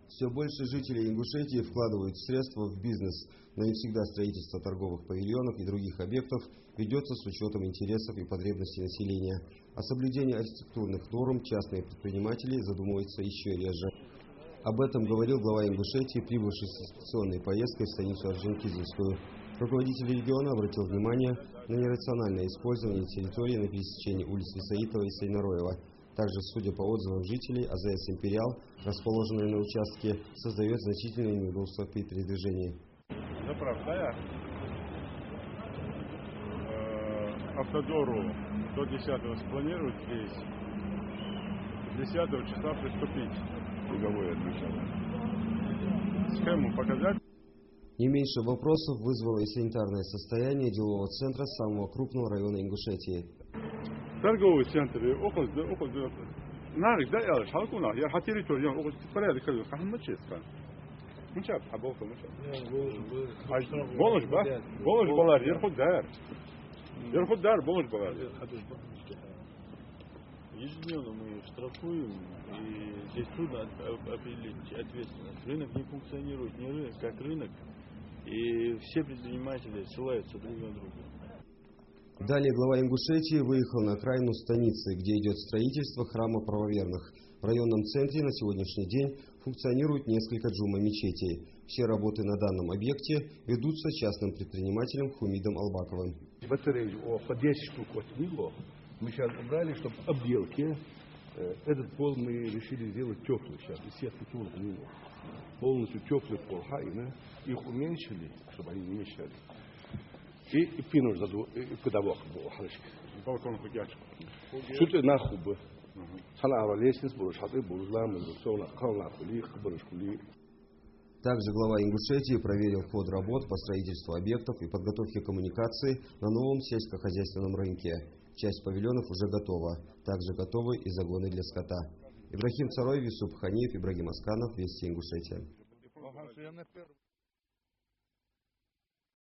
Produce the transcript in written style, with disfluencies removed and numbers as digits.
Все больше жителей Ингушетии вкладывают средства в бизнес, но не всегда строительство торговых павильонов и других объектов ведется с учетом интересов и потребностей населения. О соблюдении архитектурных норм частные предприниматели задумываются еще реже. Об этом говорил глава Ингушетии, прибывший с инспекционной поездкой в станицу Орджоникидзевскую. Руководитель региона обратил внимание на нерациональное использование территории на пересечении улиц Исаитова и Сайнароева. Также, судя по отзывам жителей, АЗС «Империал», расположенный на участке, создает значительные неудобства при передвижении. Заправляя автодору до 10-го спланируют здесь, 10 числа приступить к круговой отмечанию. Схему показать. Не меньше вопросов вызвало и санитарное состояние делового центра самого крупного района Ингушетии. Торговый центр, нарик, да, я шалкуна, я хотел тоже, около порядка, как мы честно. Мучат, а болка мучат. Болож, ба? Болож балар, ерхудар, болож балар. Ежедневно мы штрафуем, и здесь трудно определить ответственность. Рынок не функционирует не рынок, как рынок, и все предприниматели ссылаются друг на друга. Далее глава Ингушетии выехал на окраину станицы, где идет строительство храма правоверных. В районном центре на сегодняшний день функционирует несколько джума-мечетей. Все работы на данном объекте ведутся частным предпринимателем Хумидом Албаковым. Батарею по 10 штук отмыло. Мы сейчас убрали, чтобы обделки. Этот пол мы решили сделать теплый сейчас. И сетки тоже отмыло. Полностью теплый пол. Их уменьшили, чтобы они не мешали. И пину подавок был. Балкон хуячку. Что-то на хубы. Лестница была, шаты был, ламы, Также глава Ингушетии проверил ход работ по строительству объектов и подготовке коммуникации на новом сельскохозяйственном рынке. Часть павильонов уже готова. Также готовы и загоны для скота. Ибрахим Царой, Юсуп Ханиф, Ибрагим Асканов, Вести Ингушетия.